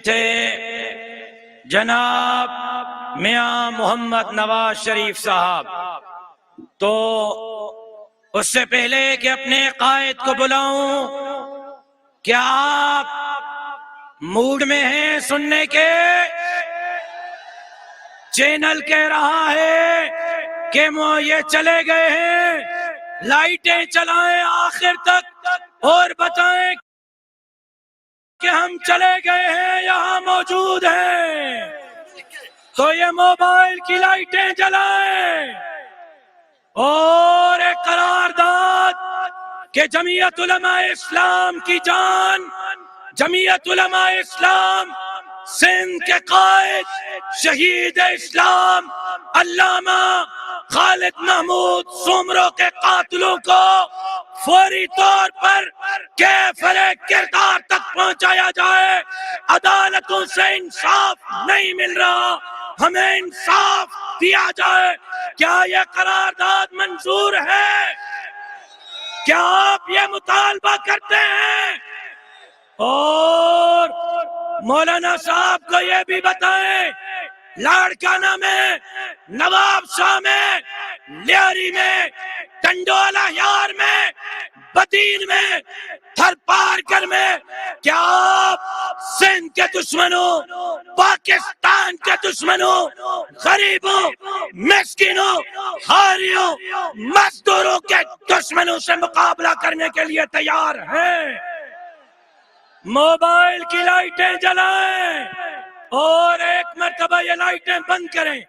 تھے جناب میاں محمد نواز شریف صاحب. تو اس سے پہلے کہ اپنے قائد کو بلاؤں، کیا آپ موڈ میں ہیں سننے کے؟ چینل کہہ رہا ہے کہ یہ چلے گئے ہیں، لائٹیں چلائیں آخر تک اور بتائیں کہ ہم چلے گئے ہیں، یہاں موجود ہیں. تو یہ موبائل کی لائٹیں جلائیں اور ایک قرارداد کہ جمعیت علماء اسلام کی جان، جمعیت علماء اسلام سندھ کے قائد شہید اسلام علامہ خالد محمود سومرو کے قاتلوں کو فوری طور پر کیفر کردار تک پہنچایا جائے. عدالتوں سے انصاف نہیں مل رہا، ہمیں انصاف دیا جائے. کیا یہ قرارداد منظور ہے؟ کیا آپ یہ مطالبہ کرتے ہیں؟ اور مولانا صاحب کو یہ بھی بتائیں، لاڑکانہ میں، نواب شاہ میں، لیاری میں، ٹنڈوالہ یار میں، بدین میں، تھر پارکر میں، کیا آپ سندھ کے دشمنوں، پاکستان کے دشمنوں، غریبوں، مسکینوں، ہاریوں، مزدوروں کے دشمنوں سے مقابلہ کرنے کے لیے تیار ہیں؟ موبائل کی لائٹیں جلائیں اور ایک مرتبہ یہ لائٹیں بند کریں،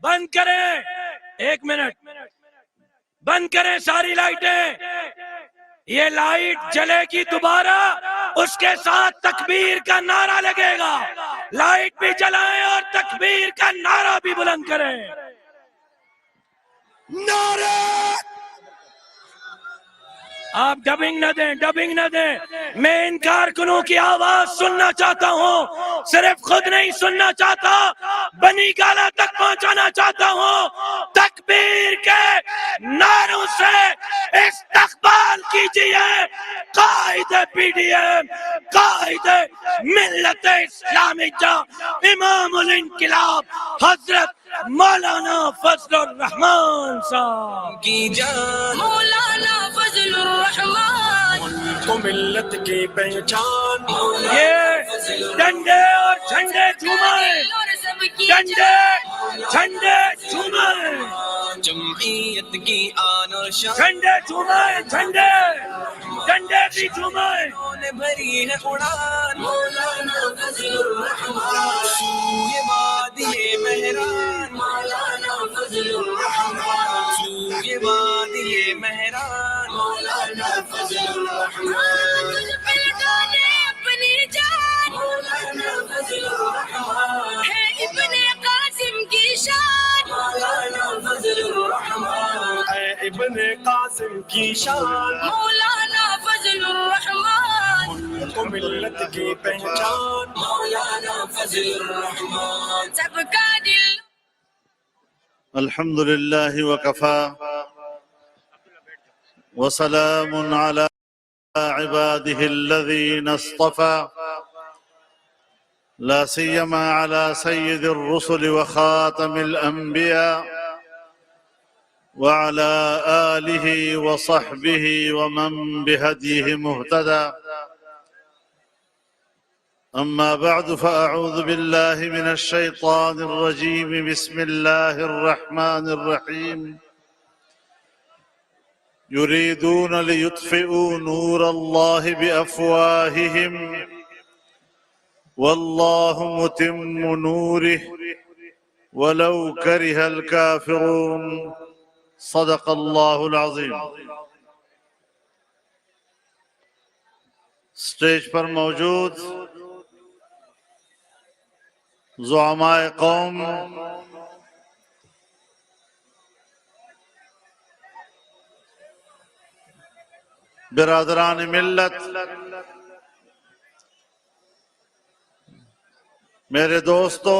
بند کریں، ایک منٹ بند کریں ساری لائٹیں. یہ لائٹ جلے گی دوبارہ، اس کے ساتھ تکبیر کا نعرہ لگے گا. لائٹ بھی جلائیں اور تکبیر کا نعرہ بھی بلند کریں. نعرہ! آپ ڈبنگ نہ دیں، ڈبنگ نہ دیں. میں ان کارکنوں کی آواز سننا چاہتا ہوں، صرف خود نہیں سننا چاہتا، بنی گالا تک پہنچانا چاہتا ہوں. تکبیر کے نعروں سے استقبال کیجئے قائد پی ڈی ایم، قائد ملت اسلامیہ، امام الانقلاب حضرت مولانا فضل الرحمان صاحب کی جان. مولانا فضل الرحمان کو ملت کی پہچان. یہ ڈنڈے اور جھنڈے جھومائیں، ڈنڈے جھنڈے جھومائیں، جمعیت کی آن و شان. جھنڈے جھومائیں، جھنڈے ڈنڈے بھی جھومائیں. بھری ہے اڑان مولانا فضل الرحمان، سوئے وادی مہران مولانا فضل الرحمان، سوئے وادی مہران مولانا فضل الرحمان. تجھ پہ لگانے اپنی جان مولانا فضل الرحمان، ہے ابن قاسم کی شان مولانا فضل الرحمان، ہے ابن قاسم کی شان مولانا فضل الرحمان، کو ملت کی پہچان مولانا فضل الرحمان. سب کا دل. الحمد للہ وکفا وسلام علی عباده الذین اصطفى لا سيما على سيد الرسل وخاتم الأنبياء وعلى آله وصحبه ومن بهديه مهتدى. أما بعد فأعوذ بالله من الشيطان الرجيم. بسم الله الرحمن الرحيم. يريدون ليطفئوا نور الله بأفواههم والله متم نوره ولو كره الكافرون. صدق الله العظيم. اسٹیج پر موجود زعماء قوم، برادران ملت، میرے دوستو،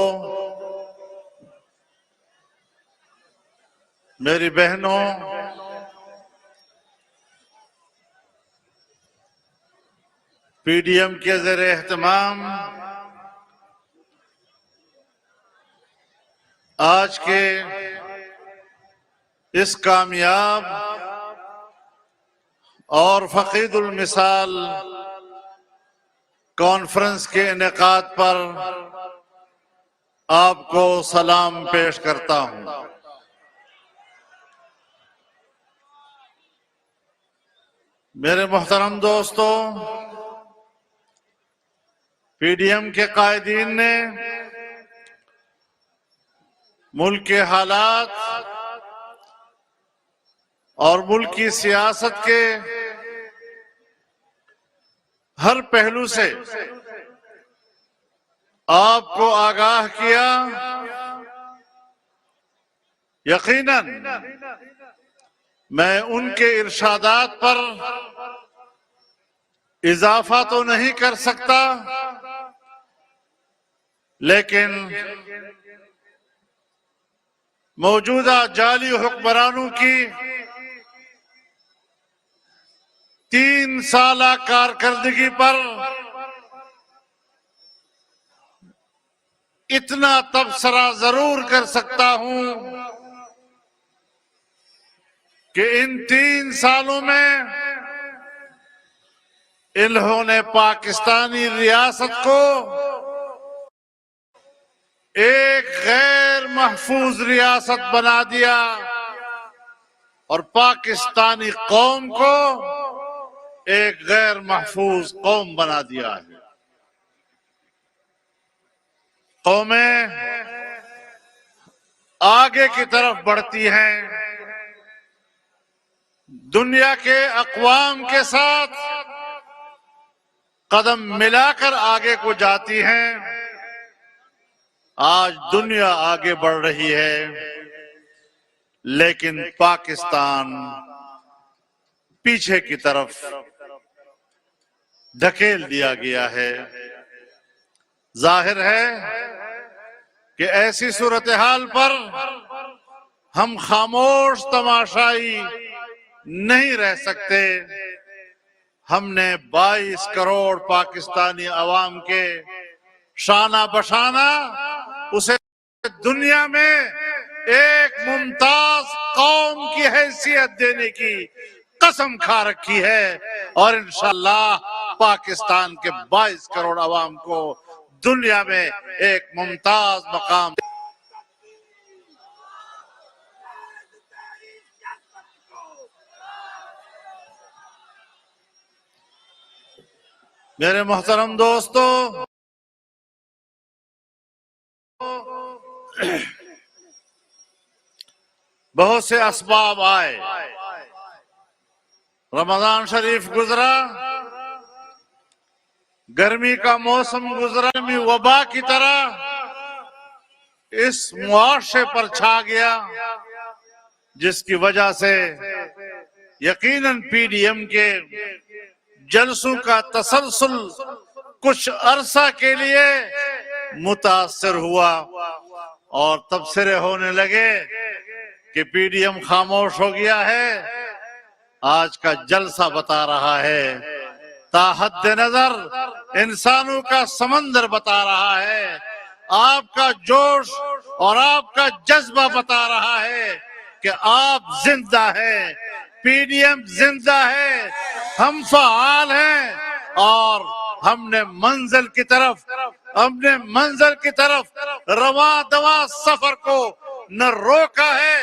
میری بہنوں، پی ڈی ایم کے زیر اہتمام آج کے اس کامیاب اور فقید المثال کانفرنس کے انعقاد پر آپ کو سلام پیش کرتا ہوں۔ میرے محترم دوستو، پی ڈی ایم کے قائدین نے ملک کے حالات اور ملک کی سیاست کے ہر پہلو سے آپ کو آگاہ کیا۔ یقیناً میں ان کے ارشادات پر اضافہ تو نہیں کر سکتا، لیکن موجودہ جعلی حکمرانوں کی 3 سالہ کارکردگی پر اتنا تبصرہ ضرور کر سکتا ہوں کہ ان 3 سالوں میں انہوں نے پاکستانی ریاست کو ایک غیر محفوظ ریاست بنا دیا اور پاکستانی قوم کو ایک غیر محفوظ قوم بنا دیا ہے۔ قومیں آگے کی طرف بڑھتی ہیں، دنیا کے اقوام کے ساتھ قدم ملا کر آگے کو جاتی ہیں۔ آج دنیا آگے بڑھ رہی ہے، لیکن پاکستان پیچھے کی طرف دھکیل دیا گیا ہے۔ ظاہر ہے کہ ایسی صورتحال پر ہم خاموش تماشائی نہیں رہ سکتے۔ ہم نے 22 کروڑ پاکستانی عوام کے شانہ بشانہ اسے دنیا میں ایک ممتاز قوم کی حیثیت دینے کی قسم کھا رکھی ہے، اور انشاءاللہ پاکستان کے 22 کروڑ عوام کو دنیا میں ایک ممتاز مقام۔ میرے محترم دوستو، بہت سے اسباب آئے، رمضان شریف گزرا، گرمی کا موسم گزرا، وبا کی طرح اس معاشرے پر چھا گیا، جس کی وجہ سے یقیناً پی ڈی ایم کے جلسوں کا تسلسل کچھ عرصہ کے لیے متاثر ہوا، اور تبصرے ہونے لگے کہ پی ڈی ایم خاموش ہو گیا ہے۔ آج کا جلسہ بتا رہا ہے، تا حد نظر انسانوں کا سمندر بتا رہا ہے، آپ کا جوش اور آپ کا جذبہ بتا رہا ہے کہ آپ زندہ ہیں، پی ڈی ایم زندہ ہے، ہم فعال ہیں، اور ہم نے منزل کی طرف رواں دواں سفر کو نہ روکا ہے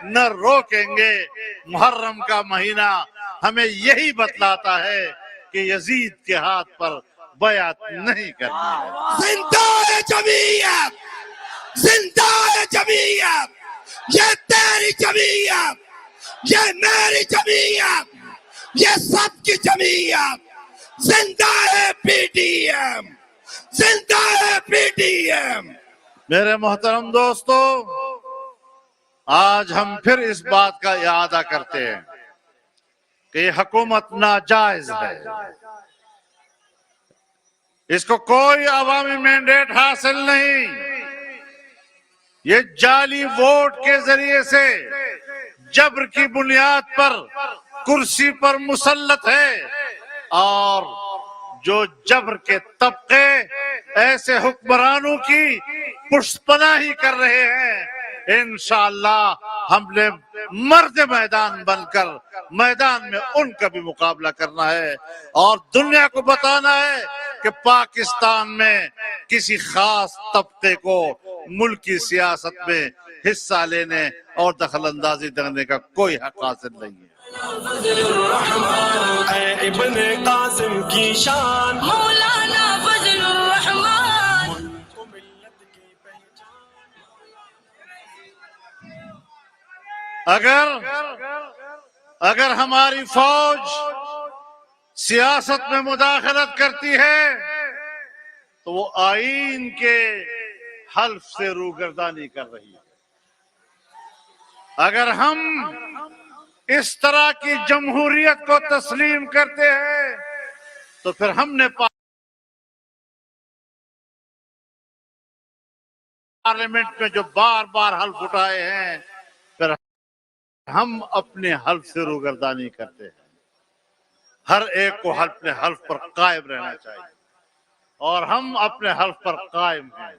نہ روکیں گے۔ محرم کا مہینہ ہمیں یہی بتلاتا ہے کہ یزید کے ہاتھ پر بیعت نہیں کرنی ہے۔ زندہ ہے جمعیت، زندہ ہے جمعیت، یہ تیری جمعیت، یہ میری جمعیت، یہ سب کی جمعیت، زندہ ہے پی ڈی ایم، زندہ ہے پی ڈی ایم۔ میرے محترم دوستو، آج ہم پھر اس بات کا اعادہ کرتے ہیں کہ یہ حکومت ناجائز ہے، اس کو کوئی عوامی مینڈیٹ حاصل نہیں، یہ جعلی ووٹ کے ذریعے سے جبر کی بنیاد پر کرسی پر مسلط ہے، اور جو جبر کے طبقے ایسے حکمرانوں کی پشت پناہی کر رہے ہیں، انشاءاللہ ہم نے مرد میدان بن کر میدان میں ان کا بھی مقابلہ کرنا ہے اور دنیا کو بتانا ہے کہ پاکستان میں کسی خاص طبقے کو ملکی سیاست میں حصہ لینے اور دخل اندازی کرنے کا کوئی حق حاصل نہیں ہے۔ فضل الرحمن اے ابن قاسم کی شان مولانا فضل الرحمن ملک و ملت کی پہچان۔ اگر ہماری فوج سیاست میں مداخلت کرتی ہے تو وہ آئین کے حلف سے روگردانی کر رہی ہے۔ اگر ہم اس طرح کی جمہوریت کو تسلیم کرتے ہیں تو پھر ہم نے پارلیمنٹ میں جو بار بار حلف اٹھائے ہیں پھر ہم اپنے حلف سے روگردانی کرتے ہیں۔ ہر ایک کو اپنے حلف پر قائم رہنا چاہیے اور ہم اپنے حلف پر قائم ہیں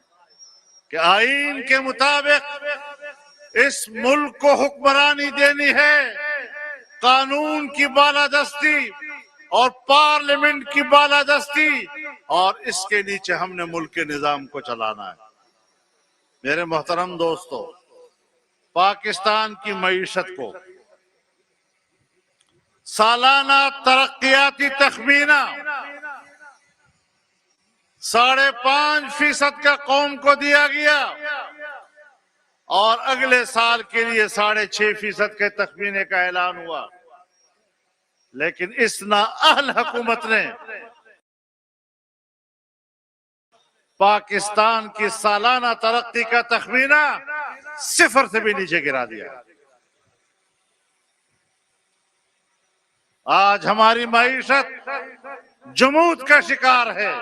کہ آئین کے مطابق اس ملک کو حکمرانی دینی ہے، قانون کی بالادستی اور پارلیمنٹ کی بالادستی، اور اس کے نیچے ہم نے ملک کے نظام کو چلانا ہے۔ میرے محترم دوستو، پاکستان کی معیشت کو سالانہ ترقیاتی تخمینہ 5.5% کا قوم کو دیا گیا اور اگلے سال کے لیے 6.5% کے تخمینے کا اعلان ہوا، لیکن اس نااہل حکومت نے پاکستان کی سالانہ ترقی کا تخمینہ 0 سے بھی نیچے گرا دیا۔ آج ہماری معیشت جمود کا شکار ہے،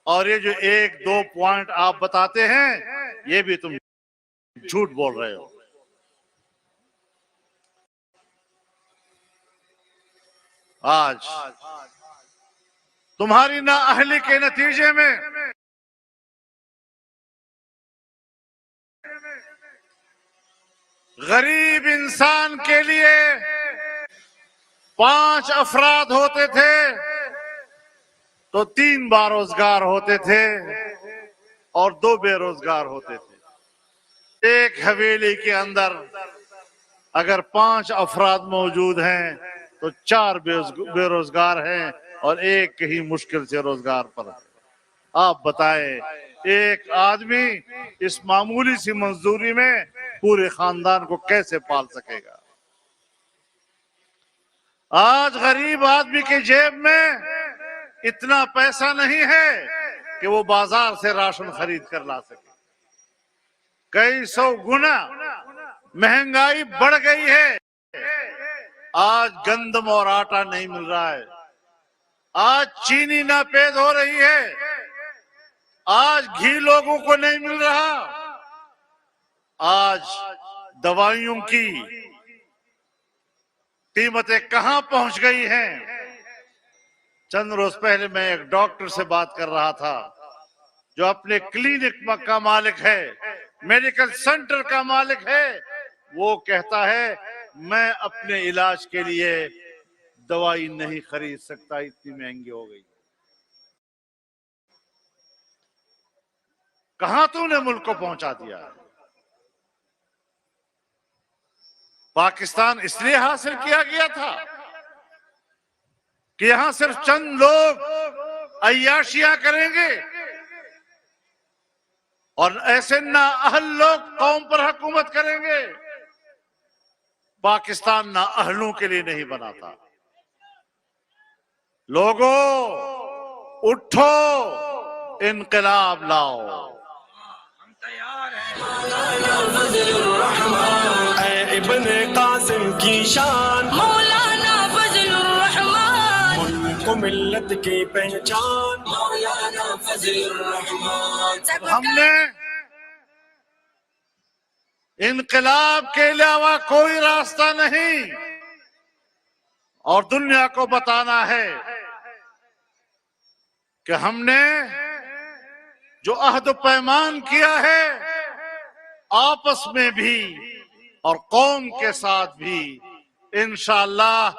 اور یہ جو 1-2 پوائنٹ آپ بتاتے ہیں یہ بھی تم جھوٹ بول رہے ہو۔ آج تمہاری نااہلی کے نتیجے میں غریب انسان کے لیے 5 افراد ہوتے تھے تو 3 باروزگار ہوتے تھے اور 2 بے روزگار ہوتے تھے۔ ایک حویلی کے اندر اگر 5 افراد موجود ہیں تو 4 بے روزگار ہیں اور ایک ہی مشکل سے روزگار پر ہے۔ آپ بتائیں ایک آدمی اس معمولی سی مزدوری میں پورے خاندان کو کیسے پال سکے گا؟ آج غریب آدمی کے جیب میں اتنا پیسہ نہیں ہے کہ وہ بازار سے راشن خرید کر لا سکے۔ کئی 100 گنا مہنگائی بڑھ گئی ہے۔ آج گندم اور آٹا نہیں مل رہا ہے، آج چینی ناپید ہو رہی ہے، آج گھی لوگوں کو نہیں مل رہا، آج دوائیوں کی قیمتیں کہاں پہنچ گئی ہیں۔ چند روز پہلے میں ایک ڈاکٹر سے بات کر رہا تھا جو اپنے کلینک کا مالک ہے، میڈیکل سینٹر کا مالک ہے۔ وہ کہتا ہے میں اپنے علاج کے لیے دوائی نہیں خرید سکتا، اتنی مہنگی ہو گئی۔ کہاں تو نے ملک کو پہنچا دیا؟ پاکستان اس لیے حاصل کیا گیا تھا کہ یہاں صرف چند لوگ عیاشیاں کریں گے اور ایسے نااہل لوگ قوم پر حکومت کریں گے۔ پاکستان نااہلوں کے لیے نہیں بنا تھا۔ لوگوں اٹھو، انقلاب لاؤ۔ ہم تیار ہیں۔ مولانا فضل الرحمن اے ابن قاسم کی شان مولانا فضل الرحمن ملک و ملت کی پہچان مولانا فضل الرحمن۔ ہم نے انقلاب کے علاوہ کوئی راستہ نہیں، اور دنیا کو بتانا ہے کہ ہم نے جو عہد و پیمان کیا ہے آپس میں بھی اور قوم کے ساتھ بھی انشاءاللہ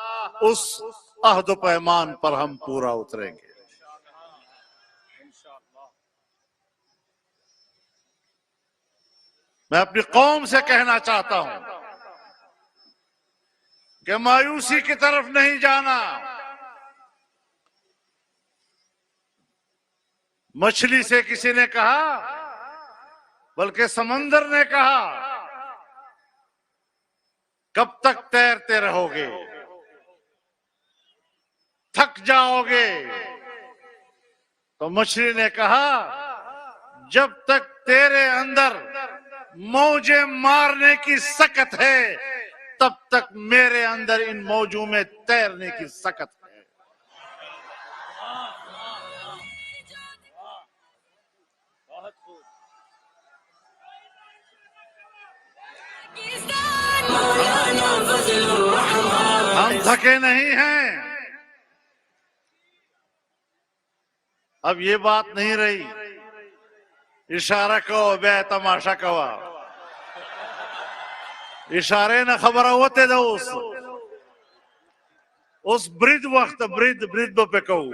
اس عہد و پیمان پر ہم پورا اتریں گے. میں اپنی قوم سے کہنا چاہتا ہوں کہ مایوسی کی طرف نہیں جانا. مچھلی سے کسی نے کہا بلکہ سمندر نے کہا کب تک تیرتے رہو گے, تھک جاؤ گے. تو مچھلی نے کہا جب تک تیرے اندر موجیں مارنے کی سکت ہے تب تک میرے اندر ان موجوں میں تیرنے کی سکت ہے. ہم تھکے نہیں ہیں. اب یہ بات نہیں رہی اشارہ کہو بے تماشا کہو. اشارے نہ خبر ہوتے دوست اس برد وقت برد پہ کہو.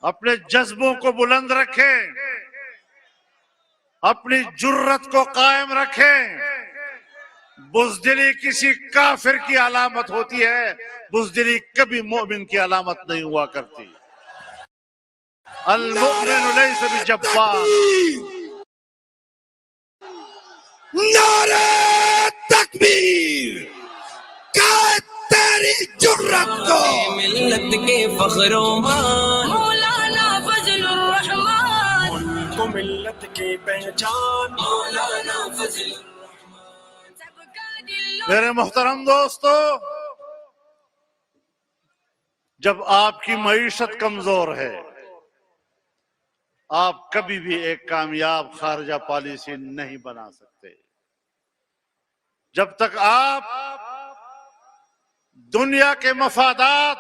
اپنے جذبوں کو بلند رکھیں, اپنی جرت کو قائم رکھیں. بزدلی کسی کافر کی علامت ہوتی ہے, بزدلی کبھی مومن کی علامت نہیں ہوا کرتی. المؤمن لیس بجبار. نعرہ تکبیر کہ تیری جرت کو ملت کے فخر و مان مولانا فضل الرحمان, ان کو ملت کی پہچان مولانا فضل الرحمان. سب کا دل میرے محترم دوستو, جب آپ کی معیشت کمزور ہے آپ کبھی بھی ایک کامیاب خارجہ پالیسی نہیں بنا سکتے. جب تک آپ دنیا کے مفادات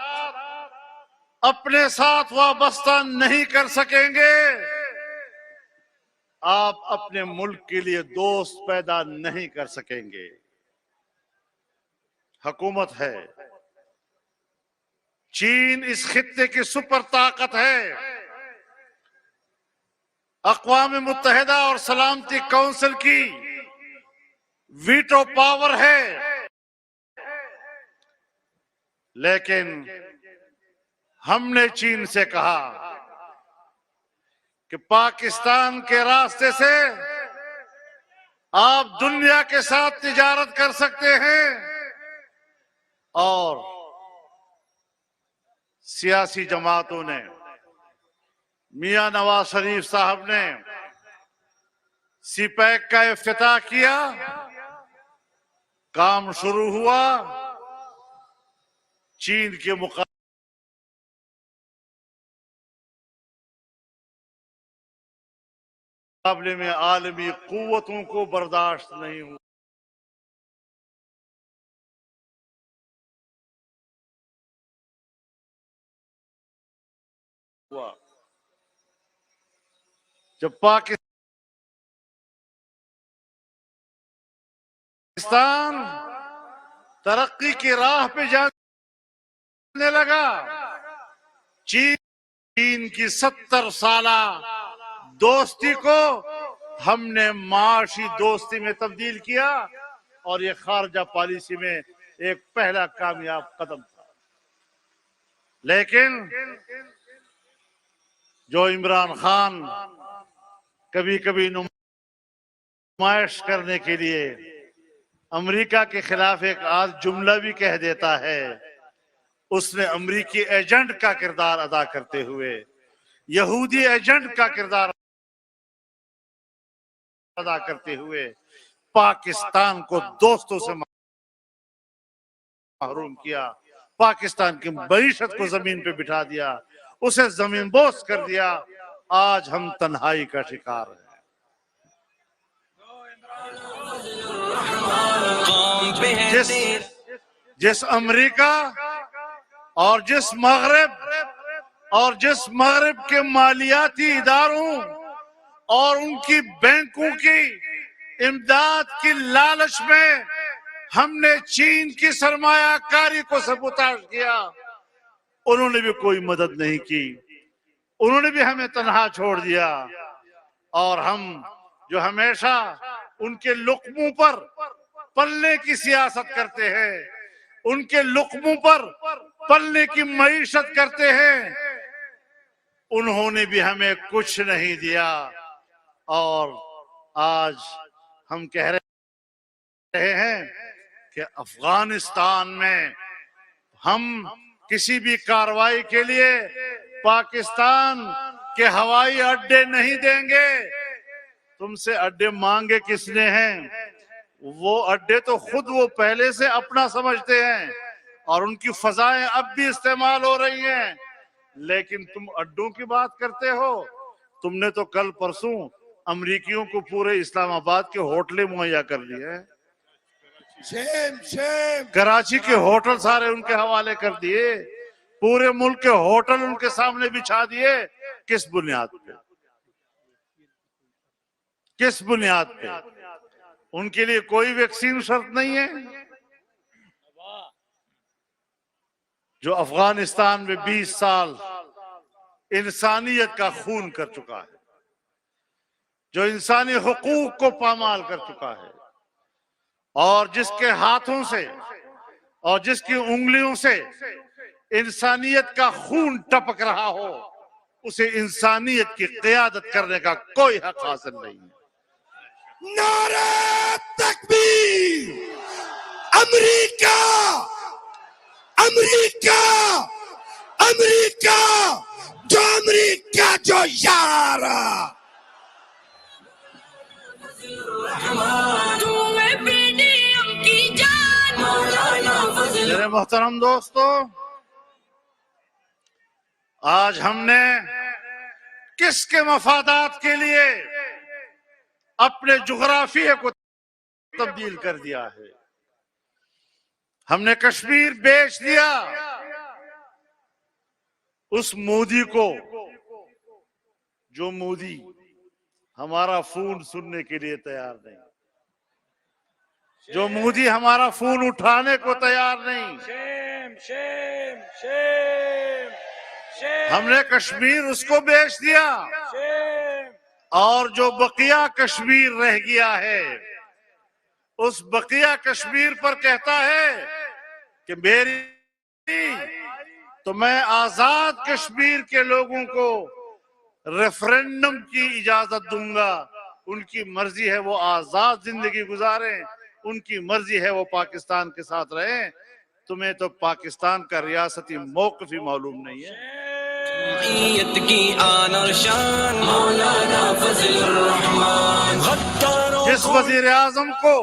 اپنے ساتھ وابستہ نہیں کر سکیں گے آپ اپنے ملک کے لیے دوست پیدا نہیں کر سکیں گے. حکومت ہے, چین اس خطے کی سپر طاقت ہے, اقوام متحدہ اور سلامتی کونسل کی ویٹو پاور ہے, لیکن ہم نے چین سے کہا کہ پاکستان کے راستے سے آپ دنیا کے ساتھ تجارت کر سکتے ہیں. اور سیاسی جماعتوں نے, میاں نواز شریف صاحب نے سی پیک کا افتتاح کیا, کام شروع ہوا. چین کے مقابلے میں عالمی قوتوں کو برداشت نہیں ہوا. جب پاکستان ترقی کی راہ پہ جانے لگا, چین کی 70 سالہ دوستی کو ہم نے معاشی دوستی میں تبدیل کیا, اور یہ خارجہ پالیسی میں ایک پہلا کامیاب قدم تھا. لیکن جو عمران خان کبھی کبھی نمائش کرنے کے لیے امریکہ کے خلاف ایک آدھ جملہ بھی کہہ دیتا ہے, اس نے امریکی ایجنٹ کا کردار ادا کرتے ہوئے, یہودی ایجنٹ کا کردار ادا کرتے ہوئے پاکستان کو دوستوں سے محروم کیا, پاکستان کی معیشت کو زمین پہ بٹھا دیا, اسے زمین بوس کر دیا. آج ہم تنہائی کا شکار ہیں. جس امریکہ اور جس مغرب کے مالیاتی اداروں اور ان کی بینکوں کی امداد کی لالچ میں ہم نے چین کی سرمایہ کاری کو سبوتاژ کیا. انہوں نے بھی کوئی مدد نہیں کی, انہوں نے بھی ہمیں تنہا چھوڑ دیا. اور ہم جو ہمیشہ ان کے لقموں پر پلنے کی سیاست کرتے ہیں, ان کے لقموں پر پلنے کی معیشت کرتے ہیں, انہوں نے بھی ہمیں کچھ نہیں دیا. اور آج ہم کہہ رہے ہیں کہ افغانستان میں ہم کسی بھی کارروائی کے لیے پاکستان کے ہوائی اڈے نہیں دیں گے. تم سے اڈے مانگے کس نے ہیں؟ وہ اڈے تو خود وہ پہلے سے اپنا سمجھتے ہیں اور ان کی فضائیں اب بھی استعمال ہو رہی ہیں, لیکن تم اڈوں کی بات کرتے ہو. تم نے تو کل پرسوں امریکیوں کو پورے اسلام آباد کے ہوٹلیں مہیا کر لیے ہیں, کراچی کے ہوٹل سارے ان کے حوالے کر دیے, پورے ملک کے ہوٹل ان کے سامنے بچھا دیے. کس بنیاد پہ؟ کس بنیاد پہ؟ ان کے لیے کوئی ویکسین شرط نہیں ہے. جو افغانستان میں 20 سال انسانیت کا خون کر چکا ہے, جو انسانی حقوق کو پامال کر چکا ہے, اور جس کے ہاتھوں سے اور جس کی انگلیوں سے انسانیت کا خون ٹپک رہا ہو, اسے انسانیت کی قیادت کرنے کا کوئی حق حاصل نہیں ہے. نعرہ تکبیر! امریکہ امریکہ امریکہ جو امریکہ جو یار. میرے محترم دوستو, آج ہم نے کس کے مفادات کے لیے اپنے جغرافیے کو تبدیل کر دیا ہے؟ ہم نے کشمیر بیچ دیا اس مودی کو, جو مودی ہمارا فون سننے کے لیے تیار نہیں, جو مودی ہمارا فون اٹھانے کو تیار نہیں. ہم نے کشمیر اس کو بیچ دیا, اور جو بقیہ کشمیر رہ گیا ہے اس بقیہ کشمیر پر کہتا ہے کہ میری تو میں آزاد کشمیر کے لوگوں کو ریفرنڈم کی اجازت دوں گا. ان کی مرضی ہے وہ آزاد زندگی گزاریں, ان کی مرضی ہے وہ پاکستان کے ساتھ رہیں. تمہیں تو پاکستان کا ریاستی موقف ہی معلوم نہیں ہے. کی آن اور شان مولانا فضل الرحمان. جس وزیر اعظم کو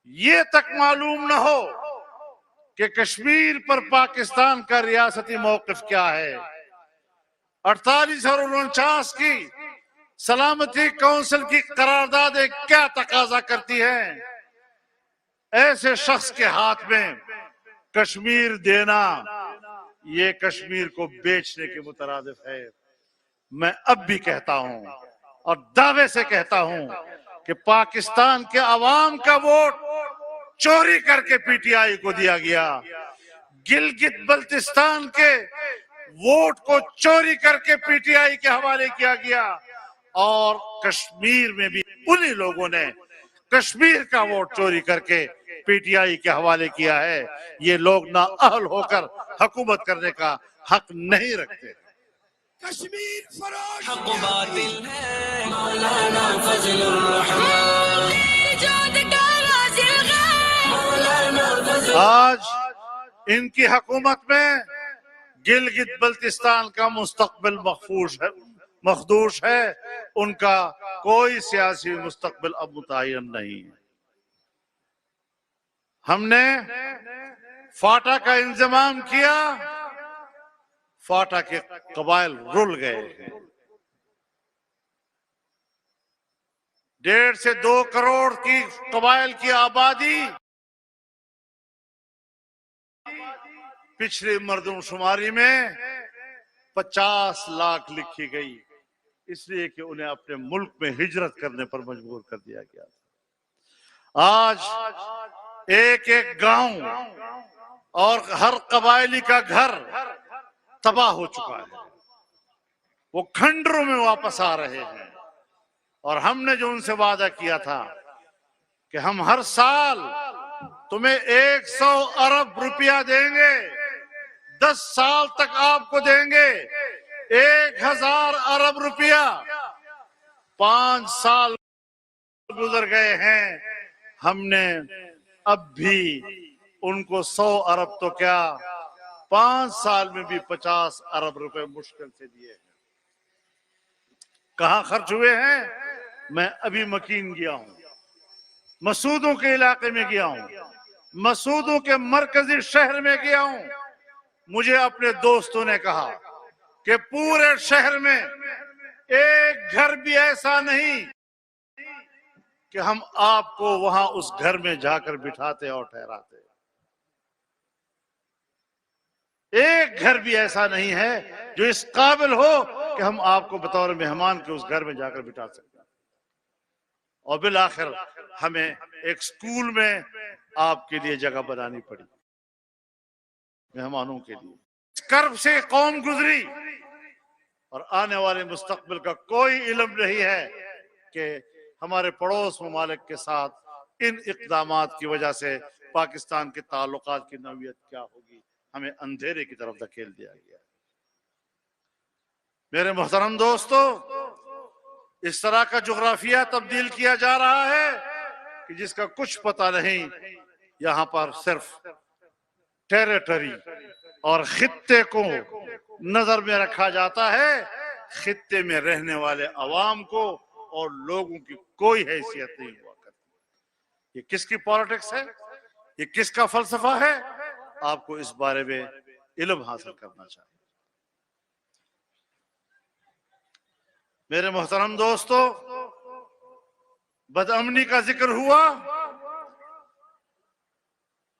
یہ تک معلوم نہ ہو کہ کشمیر پر پاکستان کا ریاستی موقف کیا ہے, 48 اور 49 کی سلامتی کونسل کی قراردادیں کیا تقاضا کرتی ہیں, ایسے شخص کے ہاتھ میں کشمیر دینا یہ کشمیر کو بیچنے کے مترادف ہے. میں اب بھی کہتا ہوں اور دعوے سے کہتا ہوں کہ پاکستان کے عوام کا ووٹ چوری کر کے پی ٹی آئی کو دیا گیا, گلگت بلتستان کے ووٹ کو چوری کر کے پی ٹی آئی کے حوالے کیا گیا, اور کشمیر میں بھی انہی لوگوں نے کشمیر کا ووٹ چوری کر کے پی ٹی آئی کے حوالے کیا ہے. یہ لوگ نااہل ہو کر حکومت کرنے کا حق نہیں رکھتے. کشمیر فروش حق باطل ہے مولانا فضل الرحمان. آج ان کی حکومت میں گلگت بلتستان کا مستقبل مخدوش ہے, ان کا کوئی سیاسی مستقبل اب متعین نہیں ہے. ہم نے فاٹا کا انضمام کیا, فاٹا کے قبائل رل گئے ہیں. 1.5 سے 2 کروڑ کی قبائل کی آبادی پچھلی مردم شماری میں 50 لاکھ لکھی گئی. اس لیے کہ انہیں اپنے ملک میں ہجرت کرنے پر مجبور کر دیا گیا تھا۔ آج ایک ایک گاؤں اور ہر قبائلی کا گھر تباہ ہو چکا ہے، وہ کھنڈروں میں واپس آ رہے ہیں، اور ہم نے جو ان سے وعدہ کیا تھا کہ ہم ہر سال تمہیں 100 ارب روپیہ دیں گے، 10 سال تک آپ کو دیں گے 1000 ارب روپیہ، 5 سال گزر گئے ہیں، ہم نے اب بھی ان کو 100 ارب تو کیا 5 سال میں بھی 50 ارب روپے مشکل سے دیے ہیں۔ کہاں خرچ ہوئے ہیں؟ میں ابھی مکین گیا ہوں، مسعودوں کے علاقے میں گیا ہوں، مسعودوں کے مرکزی شہر میں گیا ہوں۔ مجھے اپنے دوستوں نے کہا کہ پورے شہر میں ایک گھر بھی ایسا نہیں کہ ہم آپ کو وہاں اس گھر میں جا کر بٹھاتے اور ٹھہراتے۔ ایک گھر بھی ایسا نہیں ہے جو اس قابل ہو کہ ہم آپ کو بطور مہمان کے اس گھر میں جا کر بٹھا سکتے ہیں۔ اور بالآخر ہمیں ایک سکول میں آپ کے لیے جگہ بنانی پڑی، مہمانوں کے لیے۔ اس کرب سے قوم گزری، اور آنے والے مستقبل کا کوئی علم نہیں ہے کہ ہمارے پڑوس ممالک کے ساتھ ان اقدامات کی وجہ سے پاکستان کے تعلقات کی نوعیت کیا ہوگی۔ ہمیں اندھیرے کی طرف دھکیل دیا گیا۔ میرے محترم دوستو، اس طرح کا جغرافیہ تبدیل کیا جا رہا ہے کہ جس کا کچھ پتہ نہیں۔ یہاں پر صرف ٹیریٹری اور خطے کو نظر میں رکھا جاتا ہے، خطے میں رہنے والے عوام کو اور لوگوں کی کوئی حیثیت نہیں ہوا کرتی۔ یہ کس کی پالیٹکس ہے؟ یہ کس کا فلسفہ ہے؟ آپ کو اس بارے میں علم حاصل کرنا چاہیے۔ میرے محترم دوستو، بدامنی کا ذکر ہوا،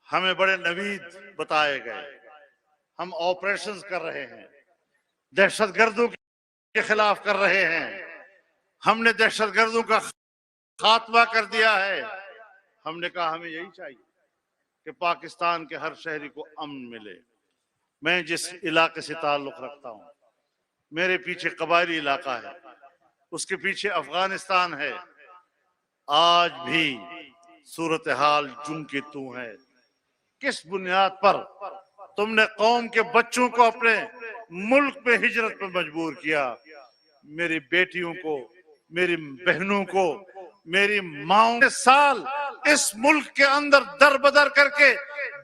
ہمیں بڑے نوید بتائے گئے، ہم آپریشنز کر رہے ہیں، دہشت گردوں کے خلاف کر رہے ہیں، ہم نے دہشت گردوں کا خاتمہ کر دیا ہے۔ ہم نے کہا ہمیں یہی چاہیے کہ پاکستان کے ہر شہری کو امن ملے۔ میں جس علاقے سے تعلق رکھتا ہوں، میرے پیچھے قبائلی علاقہ ہے، اس کے پیچھے افغانستان ہے۔ آج بھی صورتحال جوں کی توں ہے۔ کس بنیاد پر تم نے قوم کے بچوں کو اپنے ملک میں ہجرت پر مجبور کیا؟ میری بیٹیوں کو، میری بہنوں کو، میری ماؤں نے سال اس ملک کے اندر در بدر کر کے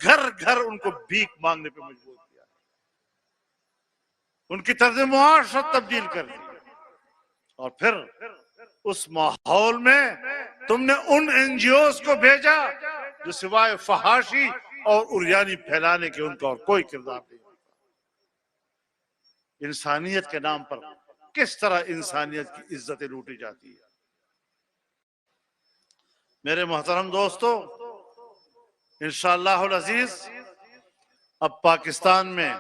گھر گھر ان کو بھیک مانگنے پہ مجبور کیا، ان کی طرز معاشرت تبدیل کر دی۔ اور پھر اس ماحول میں تم نے ان این جی اوز کو بھیجا جو سوائے فحاشی اور عریانی پھیلانے کے ان کا اور کوئی کردار نہیں ہوتا۔ انسانیت کے نام پر کس طرح انسانیت کی عزتیں لوٹی جاتی ہے۔ میرے محترم دوستو، انشاءاللہ العزیز اب پاکستان میں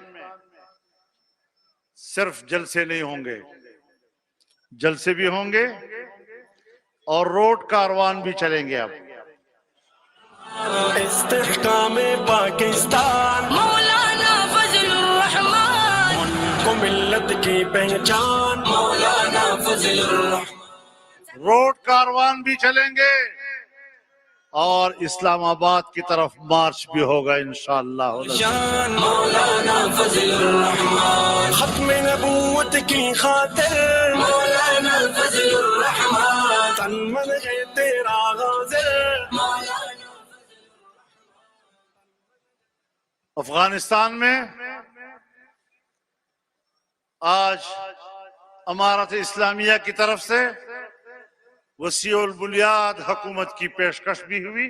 صرف جلسے نہیں ہوں گے، جلسے بھی ہوں گے اور روڈ کاروان بھی چلیں گے۔ اب استحکام پاکستان، مولانا فضل الرحمان، کو ملت کی پہچان، مولانا فضل الرحمان۔ روڈ کاروان بھی چلیں گے اور اسلام آباد کی طرف مارچ بھی ہوگا انشاءاللہ۔ شان مولانا فضل الرحمان، ختم نبوت کی خاطر مولانا فضل الرحمان، تن من ہے تیرا غازل مولانا۔ افغانستان میں آج امارت اسلامیہ کی طرف سے وسیع البنیاد حکومت کی پیشکش بھی ہوئی،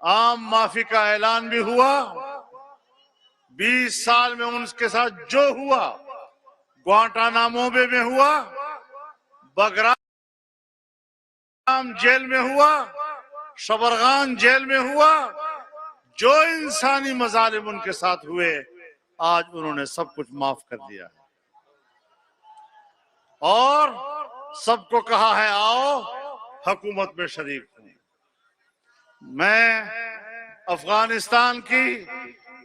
عام معافی کا اعلان بھی ہوا۔ 20 سال میں ان کے ساتھ جو ہوا، گوانٹانامو بے میں ہوا، بگرام جیل میں ہوا، شبرغان جیل میں ہوا، جو انسانی مظالم ان کے ساتھ ہوئے، آج انہوں نے سب کچھ معاف کر دیا ہے۔ اور سب کو کہا ہے آؤ حکومت میں شریک ہوں۔ میں افغانستان کی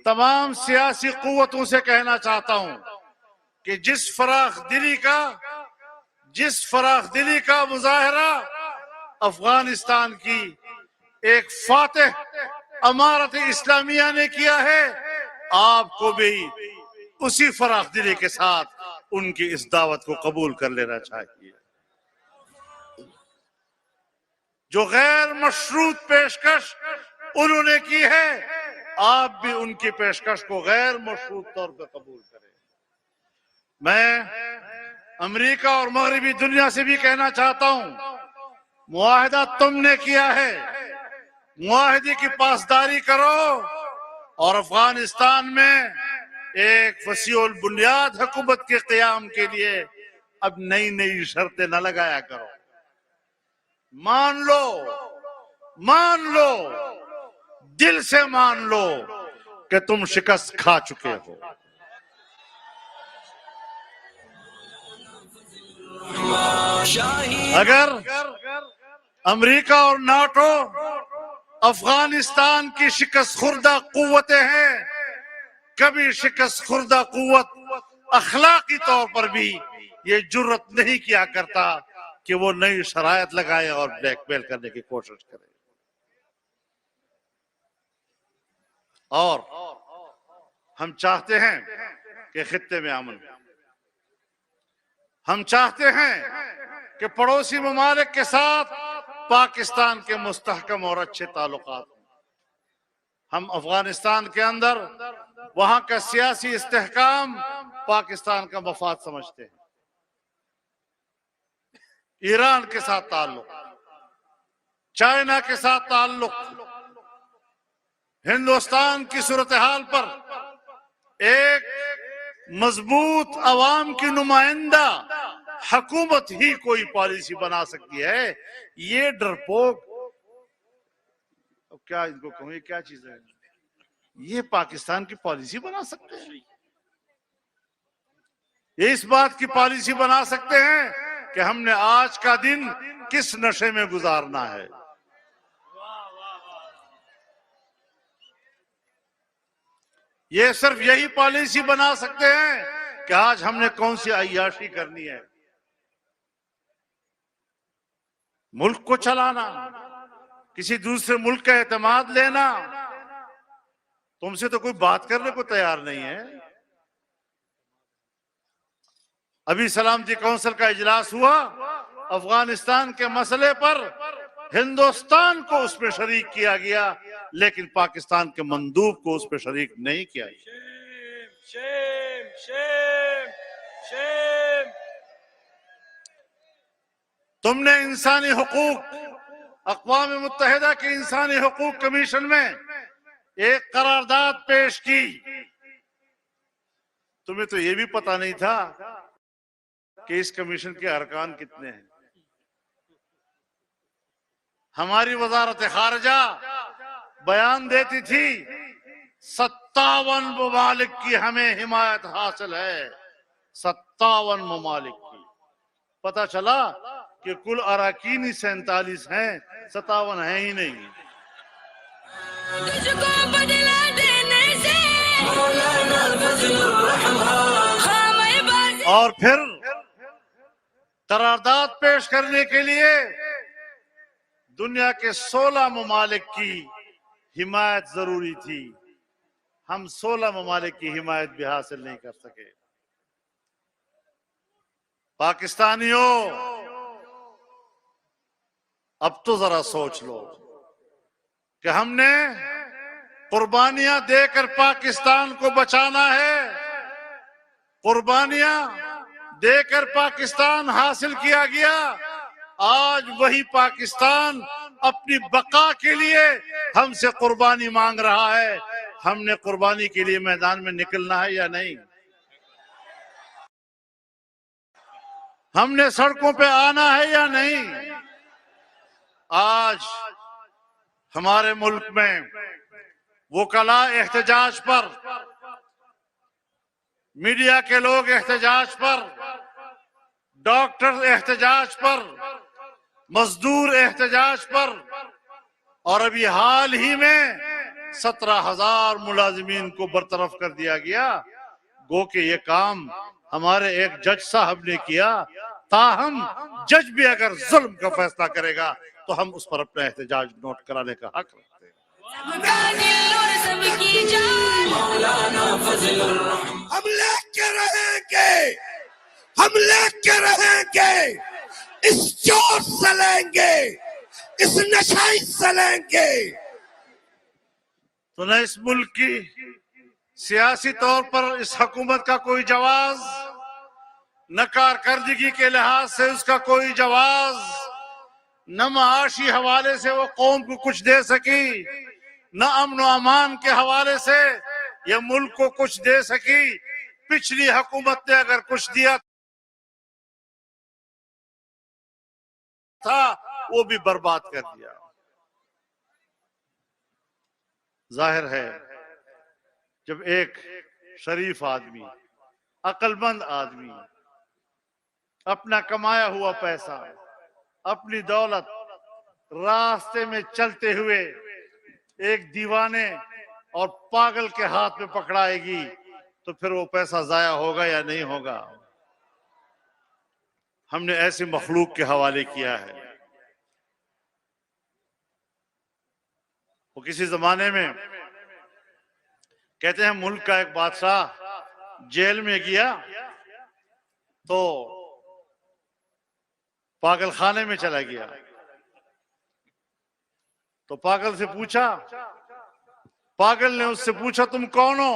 تمام سیاسی قوتوں سے کہنا چاہتا ہوں کہ جس فراخ دلی کا مظاہرہ افغانستان کی ایک فاتح امارت اسلامیہ نے کیا ہے، آپ کو بھی اسی فراخ دلی کے ساتھ ان کی اس دعوت کو قبول کر لینا چاہیے۔ جو غیر مشروط پیشکش انہوں نے کی ہے، آپ بھی ان کی پیشکش کو غیر مشروط طور پہ قبول کریں۔ میں امریکہ اور مغربی دنیا سے بھی کہنا چاہتا ہوں، معاہدہ تم نے کیا ہے، معاہدے کی پاسداری کرو اور افغانستان میں ایک وسیع البنیاد حکومت کے قیام کے لیے اب نئی شرطیں نہ لگایا کرو۔ مان لو، دل سے مان لو کہ تم شکست کھا چکے ہو۔ اگر امریکہ اور ناٹو افغانستان کی شکست خوردہ قوتیں ہیں، کبھی شکست خوردہ قوت اخلاقی طور پر بھی یہ جرت نہیں کیا کرتا کہ وہ نئی شرائط لگائے اور بلیک میل کرنے کی کوشش کرے۔ اور ہم چاہتے ہیں کہ خطے میں امن ہو، ہم چاہتے ہیں کہ پڑوسی ممالک کے ساتھ پاکستان کے مستحکم اور اچھے تعلقات ہوں۔ ہم افغانستان کے اندر وہاں کا سیاسی استحکام پاکستان کا مفاد سمجھتے ہیں۔ ایران کے ساتھ تعلق، چائنا کے ساتھ تعلق، ہندوستان کی صورتحال پر ایک مضبوط عوام کی نمائندہ حکومت ہی کوئی پالیسی بنا سکتی ہے۔ یہ ڈرپوک کیا ان کو کہوں، یہ کیا چیز ہے، یہ پاکستان کی پالیسی بنا سکتے ہیں؟ یہ اس بات کی پالیسی بنا سکتے ہیں کہ ہم نے آج کا دن کس نشے میں گزارنا ہے۔ یہ صرف یہی پالیسی بنا سکتے ہیں کہ آج ہم نے کون سی عیاشی کرنی ہے۔ ملک کو چلانا، کسی دوسرے ملک کا اعتماد لینا، تم سے تو کوئی بات کرنے کو تیار نہیں ہے۔ ابھی سلامتی کونسل کا اجلاس ہوا، افغانستان کے مسئلے پر ہندوستان کو اس میں شریک کیا گیا، لیکن پاکستان کے مندوب کو اس پہ شریک نہیں کیا گیا۔ تم نے انسانی حقوق، اقوام متحدہ کے انسانی حقوق کمیشن میں ایک قرارداد پیش کی، تمہیں تو یہ بھی پتا نہیں تھا کہ اس کمیشن کے ارکان کتنے ہیں۔ ہماری وزارت خارجہ بیان دیتی تھی 57 ممالک کی ہمیں حمایت حاصل ہے، 57 ممالک کی۔ پتہ چلا کہ کل اراکین ہی 47 ہیں، 57 ہیں ہی نہیں۔ اور پھر قرارداد پیش کرنے کے لیے دنیا کے 16 ممالک کی حمایت ضروری تھی، ہم 16 ممالک کی حمایت بھی حاصل نہیں کر سکے۔ پاکستانیوں، اب تو ذرا سوچ لو کہ ہم نے قربانیاں دے کر پاکستان کو بچانا ہے، قربانیاں دے کر پاکستان حاصل کیا گیا، آج وہی پاکستان اپنی بقا کے لیے ہم سے قربانی مانگ رہا ہے۔ ہم نے قربانی کے لیے میدان میں نکلنا ہے یا نہیں؟ ہم نے سڑکوں پہ آنا ہے یا نہیں؟ آج ہمارے ملک میں وکلاء احتجاج پر، میڈیا کے لوگ احتجاج پر، ڈاکٹر احتجاج پر، مزدور احتجاج پر، اور ابھی حال ہی میں 17,000 ملازمین کو برطرف کر دیا گیا. گو کہ یہ کام ہمارے ایک جج صاحب نے کیا. تاہم جج بھی اگر ظلم کا فیصلہ کرے گا تو ہم اس پر اپنا احتجاج نوٹ کرانے کا حق رکھتے ہیں. ہم لے کے رہیں گے، ہم لے کے رہیں گے، اس چور سے لیں گے، اس نشائی سے لیں گے. تو نہ اس ملک کی سیاسی طور پر اس حکومت کا کوئی جواز، نہ کارکردگی کے لحاظ سے اس کا کوئی جواز، نہ معاشی حوالے سے وہ قوم کو کچھ دے سکی، نہ امن و امان کے حوالے سے یہ ملک کو کچھ دے سکی. پچھلی حکومت نے اگر کچھ دیا تھا وہ بھی برباد کر دیا. ظاہر ہے جب ایک شریف آدمی، عقل مند آدمی، اپنا کمایا ہوا پیسہ، اپنی دولت راستے میں چلتے ہوئے ایک دیوانے اور پاگل کے ہاتھ میں پکڑائے گی تو پھر وہ پیسہ ضائع ہوگا یا نہیں ہوگا؟ ہم نے ایسی مخلوق کے حوالے کیا ہے. وہ کسی زمانے میں کہتے ہیں ملک کا ایک بادشاہ جیل میں گیا تو پاگل خانے میں چلا گیا. تو پاگل سے پوچھا، پاگل نے اس سے پوچھا تم کون ہو؟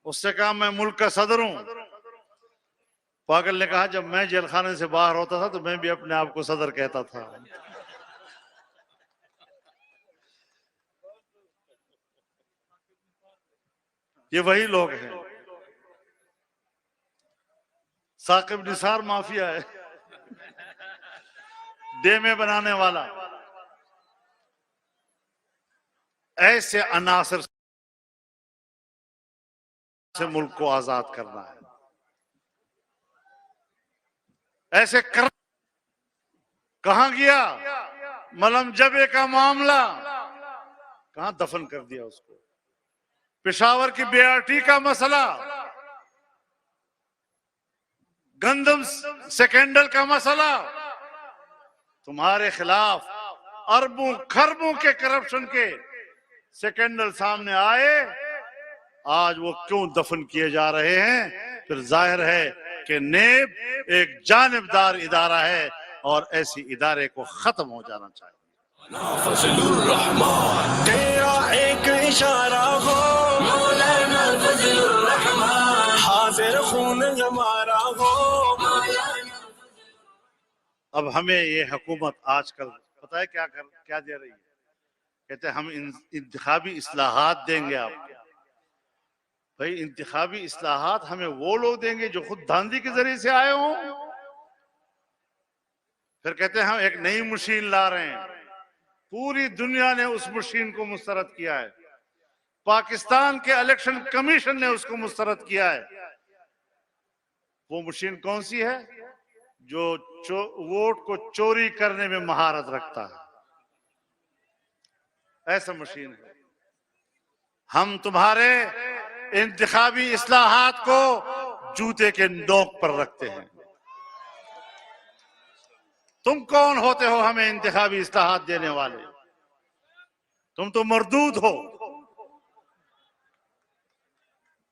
اس سے کہا میں ملک کا صدر ہوں. پاگل نے کہا جب میں جیل خانے سے باہر ہوتا تھا تو میں بھی اپنے آپ کو صدر کہتا تھا. یہ وہی لوگ ہیں. ثاقب نثار مافیا ہے، ڈیمے بنانے والا. ایسے عناصر سے ملک کو آزاد کرنا ہے. ایسے کہاں گیا ملم جبے کا معاملہ؟ کہاں دفن کر دیا اس کو. پشاور کی بی آر ٹی کا مسئلہ، گندم سیکنڈل کا مسئلہ، تمہارے خلاف اربوں خربوں کے کرپشن کے سیکنڈل سامنے آئے، آج وہ کیوں دفن کیے جا رہے ہیں؟ پھر ظاہر ہے کہ نیب ایک جانبدار ادارہ ہے اور ایسی ادارے کو ختم ہو جانا چاہیے. فضل الرحمان تیرا ایک اشارہ ہو مولانا فضل الرحمان حاضر خون ہمارا ہو. اب ہمیں یہ حکومت آج کل پتہ ہے کیا دے رہی ہے؟ کہتے ہیں ہم انتخابی اصلاحات دیں گے آپ کو. بھائی انتخابی اصلاحات ہمیں وہ لوگ دیں گے جو خود دھاندلی کے ذریعے سے آئے ہوں. پھر کہتے ہیں ہم ایک نئی مشین لا رہے ہیں. پوری دنیا نے اس مشین کو مسترد کیا ہے. پاکستان کے الیکشن کمیشن نے اس کو مسترد کیا ہے. وہ مشین کون سی ہے؟ جو ووٹ کو چوری کرنے میں مہارت رکھتا ہے. ایسا مشین ہے. ہم تمہارے انتخابی اصلاحات کو جوتے کے نوک پر رکھتے ہیں. تم کون ہوتے ہو ہمیں انتخابی اصلاحات دینے والے؟ تم تو مردود ہو،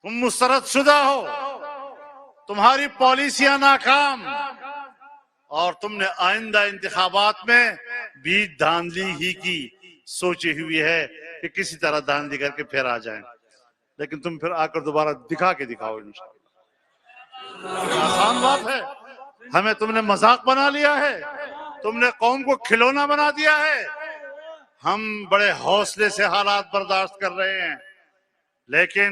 تم مسترد شدہ ہو، تمہاری پالیسیاں ناکام، اور تم نے آئندہ انتخابات میں بھی دھاندلی ہی کی سوچی ہوئی ہے کہ کسی طرح دھاندلی کر کے پھر آ جائیں. لیکن تم پھر آ کر دوبارہ دکھا کے دکھاؤ انشاءاللہ. آسان بات ہے. ہمیں تم نے مذاق بنا لیا ہے، تم نے قوم کو کھلونا بنا دیا ہے. ہم بڑے حوصلے سے حالات برداشت کر رہے ہیں، لیکن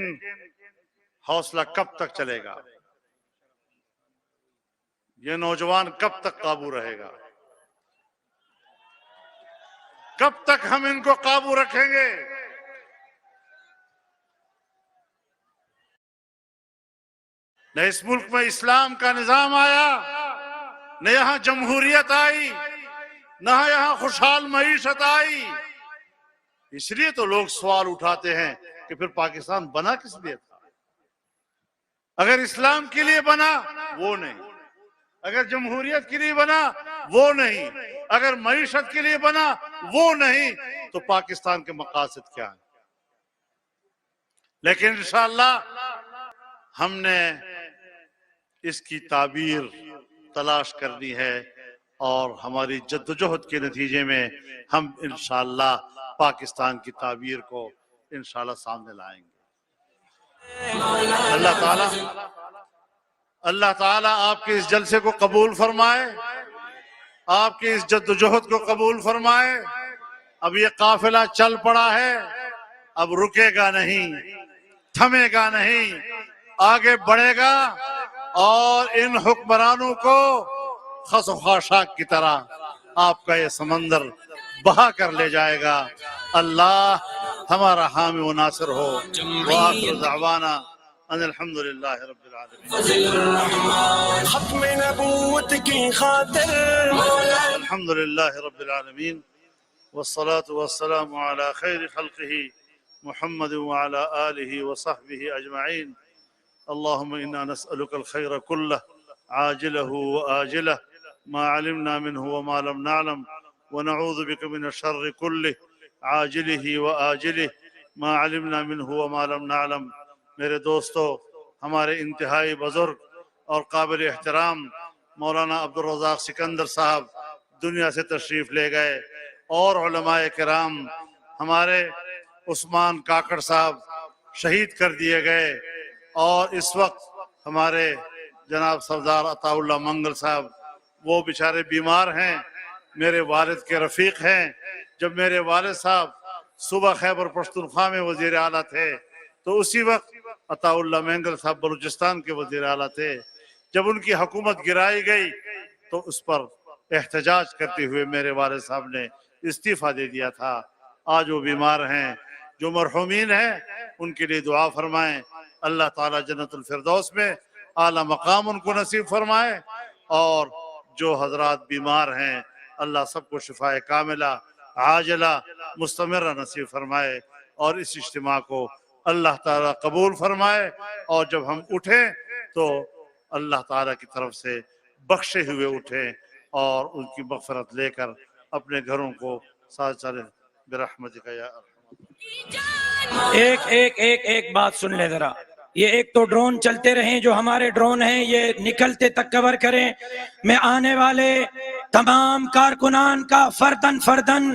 حوصلہ کب تک چلے گا؟ یہ نوجوان کب تک قابو رہے گا؟ کب تک ہم ان کو قابو رکھیں گے؟ نہ اس ملک میں اسلام کا نظام آیا، نہ یہاں جمہوریت آئی، نہ یہاں خوشحال معیشت آئی۔ اس لیے تو لوگ سوال اٹھاتے ہیں کہ پھر پاکستان بنا کس لیے تھا؟ اگر اسلام کے لیے بنا وہ نہیں، اگر جمہوریت کے لیے بنا وہ نہیں، اگر معیشت کے لیے بنا وہ نہیں، تو پاکستان کے مقاصد کیا ہیں؟ لیکن انشاءاللہ ہم نے اس کی تعبیر تلاش کرنی ہے، اور ہماری جدوجہد کے نتیجے میں ہم انشاءاللہ پاکستان کی تعبیر کو انشاءاللہ سامنے لائیں گے۔ اللہ تعالیٰ آپ کے اس جلسے کو قبول فرمائے، آپ کی اس جدوجہد کو قبول فرمائے۔ اب یہ قافلہ چل پڑا ہے، اب رکے گا نہیں، تھمے گا نہیں، آگے بڑھے گا، اور ان حکمرانوں کو خس و خاشاک کی طرح آپ کا یہ سمندر بہا کر لے جائے گا۔ اللہ ہمارا حامی و ناصر ہو۔ وآخر دعوانا ان الحمدللہ رب العالمین۔ ختم نبوت کی خاطر الحمدللہ رب العالمین، والصلاة والسلام على خیر خلقه محمد وعلى آلہ وصحبہ اجمعین۔ اللهم إنا نسألك الخير كله عاجله وآجله ما علمنا منه وما لم نعلم، ونعوذ بك من الشر كله عاجله وآجله ما علمنا منه وما لم نعلم۔ میرے دوستو، ہمارے انتہائی بزرگ اور قابل احترام مولانا عبدالرزاق سکندر صاحب دنیا سے تشریف لے گئے، اور علماء کرام ہمارے عثمان کاکڑ صاحب شہید کر دیے گئے، اور اس وقت ہمارے جناب سردار عطا اللہ منگل صاحب وہ بیچارے بیمار ہیں، میرے والد کے رفیق ہیں۔ جب میرے والد صاحب صوبہ خیبر پختونخوا میں وزیر اعلیٰ تھے تو اسی وقت عطا اللہ منگل صاحب بلوچستان کے وزیر اعلیٰ تھے۔ جب ان کی حکومت گرائی گئی تو اس پر احتجاج کرتے ہوئے میرے والد صاحب نے استعفیٰ دے دیا تھا۔ آج وہ بیمار ہیں، جو مرحومین ہیں ان کے لیے دعا فرمائیں، اللہ تعالیٰ جنت الفردوس میں اعلیٰ مقام ان کو نصیب فرمائے، اور جو حضرات بیمار ہیں اللہ سب کو شفائے کاملہ عاجلہ مستمرہ نصیب فرمائے، اور اس اجتماع کو اللہ تعالیٰ قبول فرمائے، اور جب ہم اٹھیں تو اللہ تعالیٰ کی طرف سے بخشے ہوئے اٹھیں، اور ان کی مغفرت لے کر اپنے گھروں کو ساتھ چلیں برحمتک یا ارحم۔ ایک بات سن لے ذرا، یہ ایک تو ڈرون چلتے رہیں، جو ہمارے ڈرون ہیں یہ نکلتے تک کور کریں۔ میں آنے والے تمام کارکنان کا فردن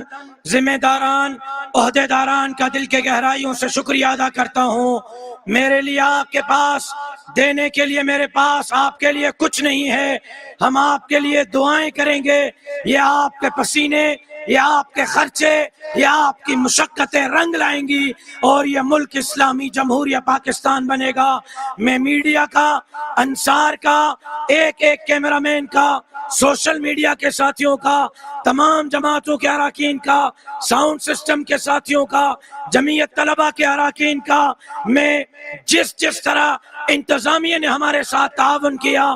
ذمہ داران عہدیداران کا دل کے گہرائیوں سے شکریہ ادا کرتا ہوں۔ میرے لیے آپ کے پاس دینے کے لیے، میرے پاس آپ کے لیے کچھ نہیں ہے، ہم آپ کے لیے دعائیں کریں گے۔ یہ آپ کے پسینے، یہ آپ کے خرچے، یہ آپ کی مشقتیں رنگ لائیں گی، اور یہ ملک اسلامی جمہوریہ پاکستان بنے گا۔ میں میڈیا کا، انصار کا، ایک کیمرہ مین کا، سوشل میڈیا کے ساتھیوں کا، تمام جماعتوں کے اراکین کا، ساؤنڈ سسٹم کے ساتھیوں کا، جمعیت طلبہ کے اراکین کا، میں جس طرح انتظامیہ نے ہمارے ساتھ تعاون کیا،